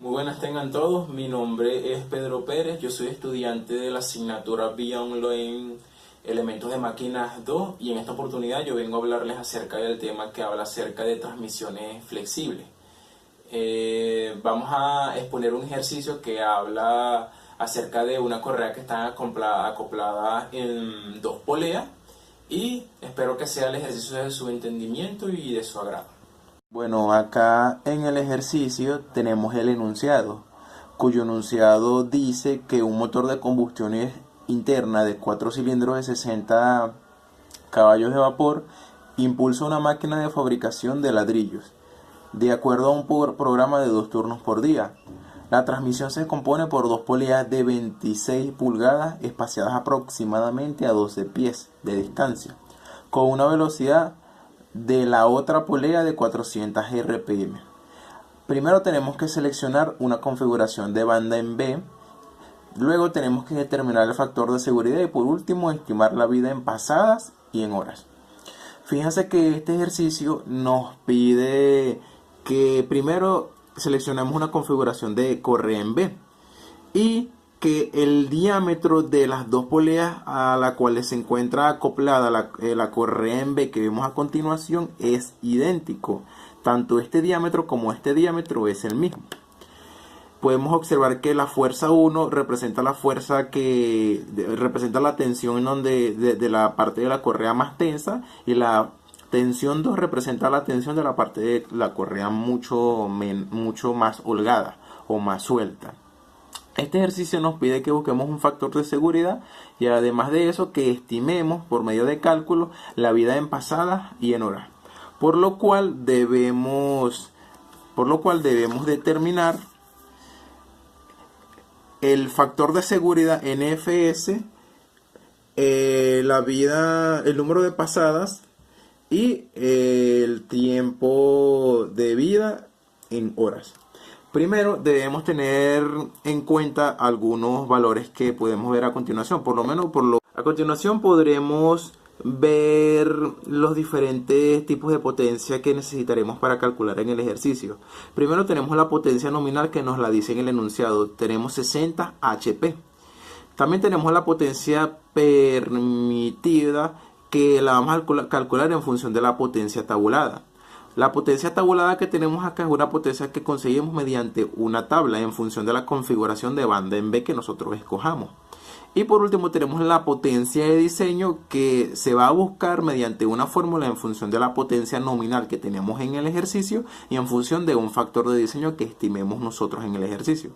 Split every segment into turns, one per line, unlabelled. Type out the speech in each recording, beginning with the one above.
Muy buenas tengan todos, mi nombre es Pedro Pérez, yo soy estudiante de la asignatura Vía Online Elementos de Máquinas 2 y en esta oportunidad yo vengo a hablarles acerca del tema que habla acerca de transmisiones flexibles. Vamos a exponer un ejercicio que habla acerca de una correa que está acoplada en dos poleas y espero que sea el ejercicio de su entendimiento y de su agrado.
Bueno, acá en el ejercicio tenemos el enunciado, cuyo enunciado dice que un motor de combustión interna de 4 cilindros de 60 caballos de vapor impulsa una máquina de fabricación de ladrillos, de acuerdo a un programa de 2 turnos por día. La transmisión se compone por dos poleas de 26 pulgadas espaciadas aproximadamente a 12 pies de distancia, con una velocidad de la otra polea de 400 RPM. Primero tenemos que seleccionar una configuración de banda en B, luego tenemos que determinar el factor de seguridad y por último estimar la vida en pasadas y en horas. Fíjense que este ejercicio nos pide que primero seleccionemos una configuración de correa en B y que el diámetro de las dos poleas a la cual se encuentra acoplada la correa en B que vemos a continuación es idéntico. Tanto este diámetro como este diámetro es el mismo. Podemos observar que la fuerza 1 representa la fuerza que representa la tensión de la parte de la correa más tensa y la tensión 2 representa la tensión de la parte de la correa mucho más holgada o más suelta. Este ejercicio nos pide que busquemos un factor de seguridad y además de eso que estimemos por medio de cálculo la vida en pasadas y en horas. Por lo cual debemos determinar el factor de seguridad NFS, el número de pasadas y el tiempo de vida en horas. Primero debemos tener en cuenta algunos valores que podemos ver a continuación. A continuación podremos ver los diferentes tipos de potencia que necesitaremos para calcular en el ejercicio. Primero tenemos la potencia nominal que nos la dice en el enunciado. Tenemos 60 HP. También tenemos la potencia permitida que la vamos a calcular en función de la potencia tabulada. La potencia tabulada que tenemos acá es una potencia que conseguimos mediante una tabla en función de la configuración de banda en B que nosotros escojamos. Y por último tenemos la potencia de diseño que se va a buscar mediante una fórmula en función de la potencia nominal que tenemos en el ejercicio y en función de un factor de diseño que estimemos nosotros en el ejercicio.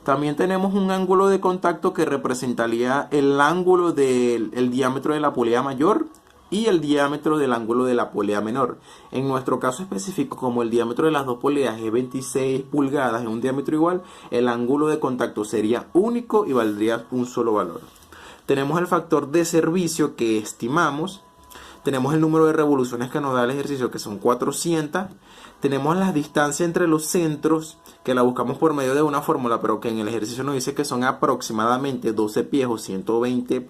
También tenemos un ángulo de contacto que representaría el ángulo del diámetro de la polea mayor y el diámetro del ángulo de la polea menor. En nuestro caso específico, como el diámetro de las dos poleas es 26 pulgadas en un diámetro igual, el ángulo de contacto sería único y valdría un solo valor. Tenemos el factor de servicio que estimamos. Tenemos el número de revoluciones que nos da el ejercicio, que son 400. Tenemos la distancia entre los centros, que la buscamos por medio de una fórmula, pero que en el ejercicio nos dice que son aproximadamente 12 pies o 120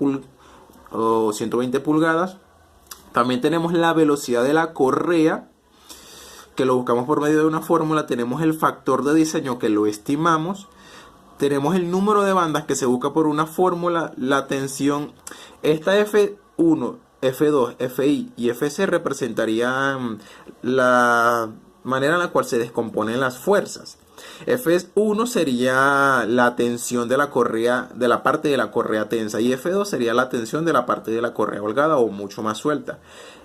pulgadas. También tenemos la velocidad de la correa, que lo buscamos por medio de una fórmula. Tenemos el factor de diseño, que lo estimamos. Tenemos el número de bandas, que se busca por una fórmula. La tensión, esta F1, F2, FI y FC representarían la manera en la cual se descomponen las fuerzas. F1 sería la tensión de la correa, de la parte de la correa tensa, y F2 sería la tensión de la parte de la correa holgada o mucho más suelta.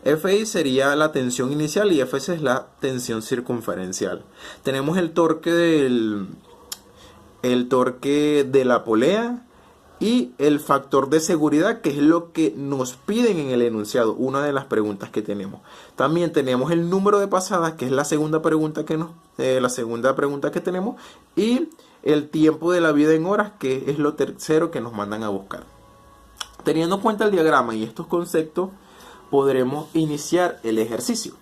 FI sería la tensión inicial y FC es la tensión circunferencial. Tenemos el torque de la polea y el factor de seguridad, que es lo que nos piden en el enunciado, una de las preguntas que tenemos. También tenemos el número de pasadas, que es la segunda pregunta que tenemos, y el tiempo de la vida en horas, que es lo tercero que nos mandan a buscar. Teniendo en cuenta el diagrama y estos conceptos, podremos iniciar el ejercicio.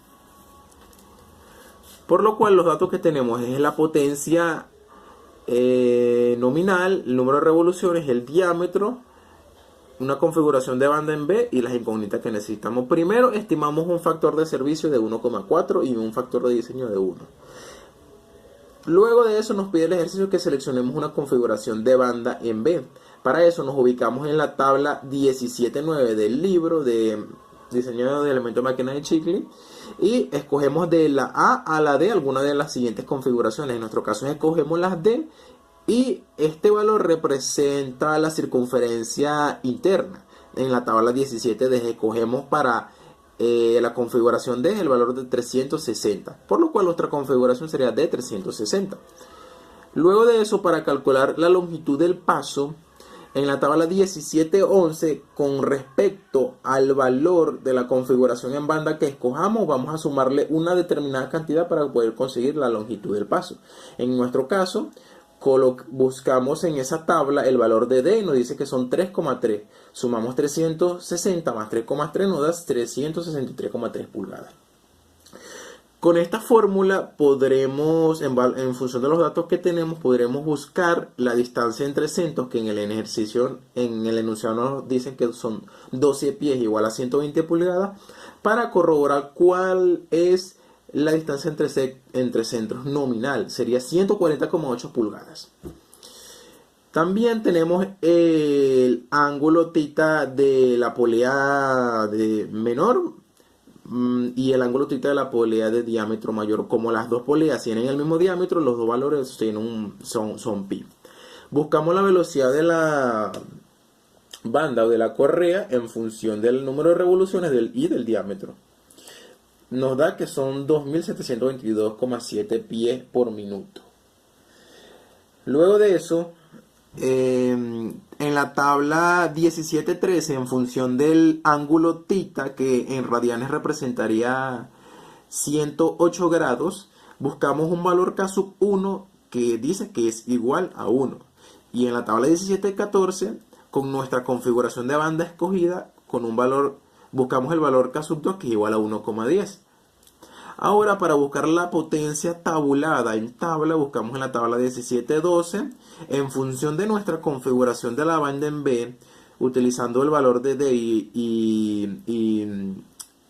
Por lo cual los datos que tenemos es la potencia nominal, el número de revoluciones, el diámetro, una configuración de banda en B y las incógnitas que necesitamos. Primero estimamos un factor de servicio de 1,4 y un factor de diseño de 1. Luego de eso nos pide el ejercicio que seleccionemos una configuración de banda en B. Para eso nos ubicamos en la tabla 17.9 del libro de diseño de elementos de máquina de Chicley y escogemos de la A a la D alguna de las siguientes configuraciones. En nuestro caso escogemos las D y este valor representa la circunferencia interna. En la tabla 17 escogemos para la configuración D el valor de 360, por lo cual nuestra configuración sería de 360. Luego de eso, para calcular la longitud del paso, en la tabla 17.11, con respecto al valor de la configuración en banda que escojamos, vamos a sumarle una determinada cantidad para poder conseguir la longitud del paso. En nuestro caso, buscamos en esa tabla el valor de D y nos dice que son 3,3. Sumamos 360 más 3,3 nos da 363,3 pulgadas. Con esta fórmula podremos, en función de los datos que tenemos, podremos buscar la distancia entre centros, que en el ejercicio, en el enunciado nos dicen que son 12 pies igual a 120 pulgadas, para corroborar cuál es la distancia entre centros nominal. Sería 140,8 pulgadas. También tenemos el ángulo θ de la polea de menor y el ángulo θ de la polea de diámetro mayor. Como las dos poleas tienen el mismo diámetro, los dos valores son pi. Buscamos la velocidad de la banda o de la correa en función del número de revoluciones y del diámetro. Nos da que son 2722,7 pies por minuto. Luego de eso, en la tabla 17.13, en función del ángulo θ, que en radianes representaría 108 grados, buscamos un valor K sub 1 que dice que es igual a 1. Y en la tabla 17.14, con nuestra configuración de banda escogida, con un valor, buscamos el valor K sub 2 que es igual a 1,10. Ahora, para buscar la potencia tabulada en tabla, buscamos en la tabla 17.12, en función de nuestra configuración de la banda en B, utilizando el valor de D y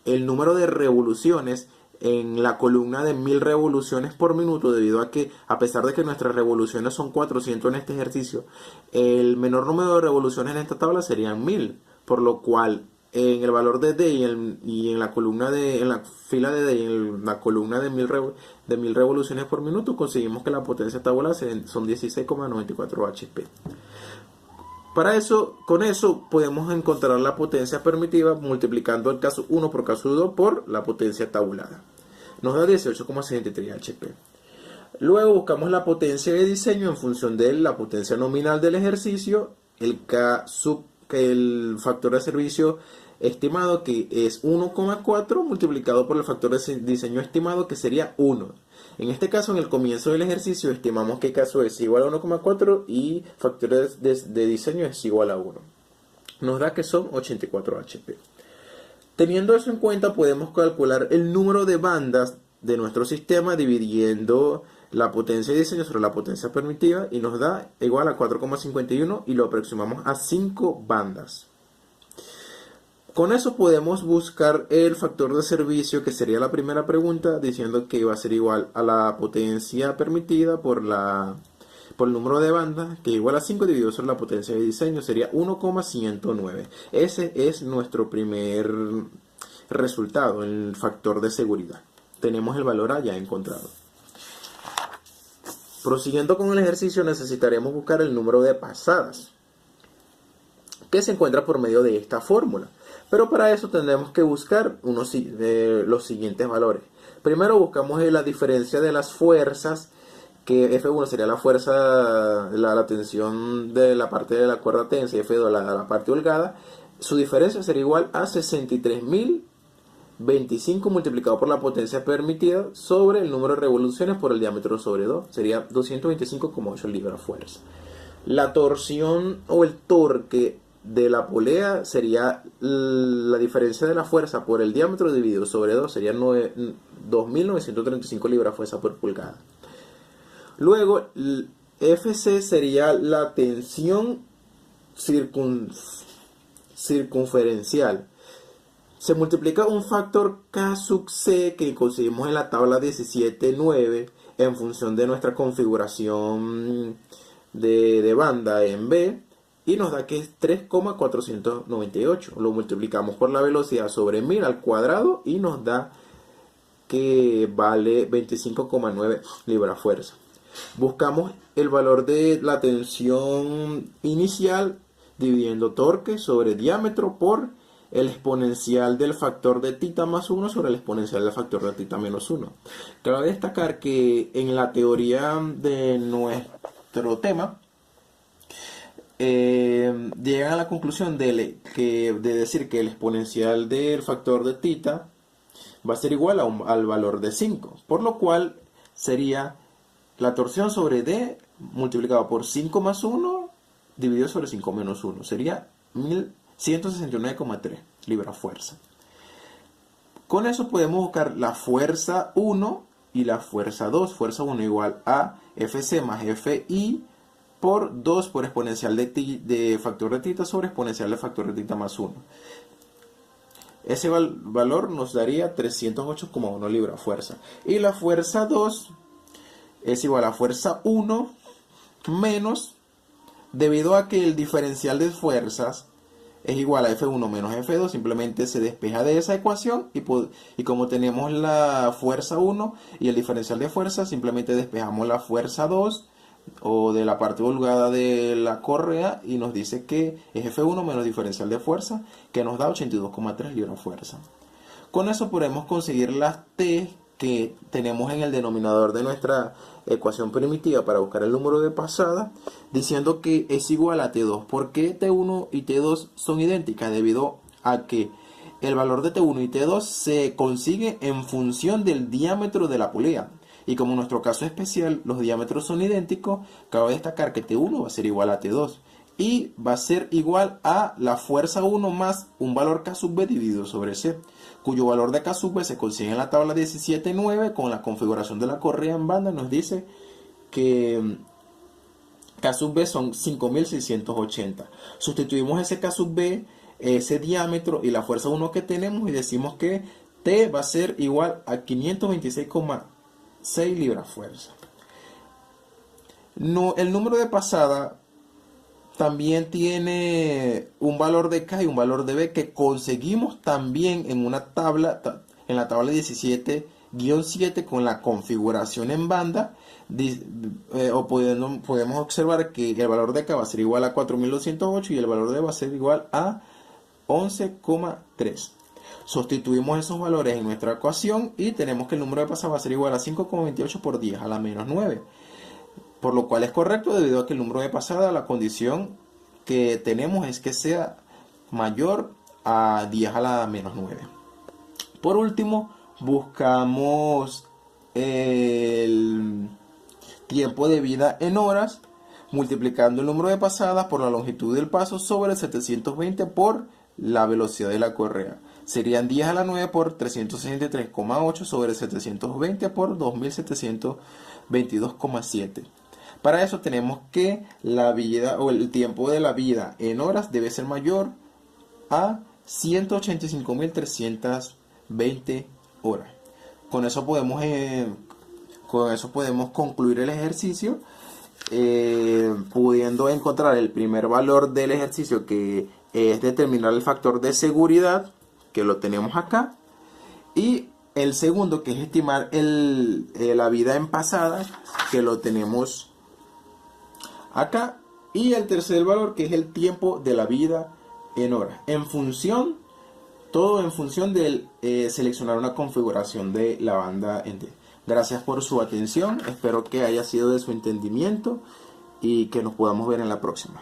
el número de revoluciones en la columna de 1000 revoluciones por minuto, debido a que, a pesar de que nuestras revoluciones son 400 en este ejercicio, el menor número de revoluciones en esta tabla serían 1000, por lo cual en el valor de D y en la columna en la fila de D y en la columna de 1000 revoluciones por minuto, conseguimos que la potencia tabular son 16,94 HP. Para eso, con eso podemos encontrar la potencia permitida multiplicando el caso 1 por caso 2 por la potencia tabulada. Nos da 18,63 HP. Luego buscamos la potencia de diseño en función de la potencia nominal del ejercicio, el K sub, que el factor de servicio estimado, que es 1,4 multiplicado por el factor de diseño estimado, que sería 1. En este caso, en el comienzo del ejercicio, estimamos que caso es igual a 1,4 y factor de diseño es igual a 1. Nos da que son 84 HP. Teniendo eso en cuenta, podemos calcular el número de bandas de nuestro sistema dividiendo la potencia de diseño sobre la potencia permitida y nos da igual a 4,51 y lo aproximamos a 5 bandas. Con eso podemos buscar el factor de servicio, que sería la primera pregunta, diciendo que va a ser igual a la potencia permitida por el número de bandas, que es igual a 5 dividido sobre la potencia de diseño, sería 1,109. Ese es nuestro primer resultado, el factor de seguridad. Tenemos el valor A ya encontrado. Prosiguiendo con el ejercicio, necesitaremos buscar el número de pasadas, que se encuentra por medio de esta fórmula. Pero para eso tendremos que buscar los siguientes valores. Primero buscamos la diferencia de las fuerzas, que F1 sería la fuerza, la tensión de la parte de la cuerda tensa, y F2 la parte holgada. Su diferencia sería igual a 63.025 multiplicado por la potencia permitida sobre el número de revoluciones por el diámetro sobre 2. Sería 225,8 libras-fuerza. La torsión o el torque de la polea sería la diferencia de la fuerza por el diámetro dividido sobre 2. Sería 2.935 libras-fuerza por pulgada. Luego, FC sería la tensión circunferencial. Se multiplica un factor K sub C que conseguimos en la tabla 17.9 en función de nuestra configuración de banda en B, y nos da que es 3,498. Lo multiplicamos por la velocidad sobre 1000 al cuadrado y nos da que vale 25,9 libra-fuerza. Buscamos el valor de la tensión inicial dividiendo torque sobre diámetro por el exponencial del factor de θ más 1 sobre el exponencial del factor de θ menos 1. Cabe destacar que en la teoría de nuestro tema llegan a la conclusión de decir que el exponencial del factor de θ va a ser igual al valor de 5, por lo cual sería la torsión sobre D multiplicado por 5 más 1 dividido sobre 5 menos 1. Sería 1169,3 libra-fuerza. Con eso podemos buscar la fuerza 1 y la fuerza 2. Fuerza 1 igual a Fc más Fi por 2 por exponencial de factor de θ sobre exponencial de factor de θ más 1. Ese valor nos daría 308,1 libra-fuerza. Y la fuerza 2 es igual a fuerza 1 menos, debido a que el diferencial de fuerzas es igual a F1 menos F2, simplemente se despeja de esa ecuación y como tenemos la fuerza 1 y el diferencial de fuerzas, simplemente despejamos la fuerza 2 o de la parte holgada de la correa y nos dice que es F1 menos diferencial de fuerza, que nos da 82,3 libra-fuerza. Con eso podemos conseguir las T que tenemos en el denominador de nuestra ecuación primitiva para buscar el número de pasada, diciendo que es igual a T2. ¿Por qué T1 y T2 son idénticas? Debido a que el valor de T1 y T2 se consigue en función del diámetro de la polea. Y como en nuestro caso especial los diámetros son idénticos, cabe destacar que T1 va a ser igual a T2 y va a ser igual a la fuerza 1 más un valor K sub B dividido sobre C, cuyo valor de K sub B se consigue en la tabla 17.9 con la configuración de la correa en banda. Nos dice que K sub B son 5680. Sustituimos ese K sub B, ese diámetro y la fuerza 1 que tenemos y decimos que T va a ser igual a 526,6 libra-fuerza. No, el número de pasada también tiene un valor de K y un valor de B que conseguimos también en una tabla, en la tabla 17-7 con la configuración en banda. Podemos observar que el valor de K va a ser igual a 4208 y el valor de B va a ser igual a 11,3. Sustituimos esos valores en nuestra ecuación y tenemos que el número de pasada va a ser igual a 5,28 por 10 a la menos 9. Por lo cual es correcto debido a que el número de pasada, la condición que tenemos es que sea mayor a 10 a la menos 9. Por último, buscamos el tiempo de vida en horas, multiplicando el número de pasadas por la longitud del paso sobre el 720 por la velocidad de la correa. Serían 10 a la 9 por 363,8 sobre 720 por 2722,7. Para eso tenemos que la vida o el tiempo de la vida en horas debe ser mayor a 185.320 horas. Con eso podemos concluir el ejercicio, pudiendo encontrar el primer valor del ejercicio, que es determinar el factor de seguridad, que lo tenemos acá, y el segundo, que es estimar la vida en pasada, que lo tenemos acá, y el tercer valor, que es el tiempo de la vida en horas, todo en función de seleccionar una configuración de la banda en D. Gracias por su atención, espero que haya sido de su entendimiento y que nos podamos ver en la próxima.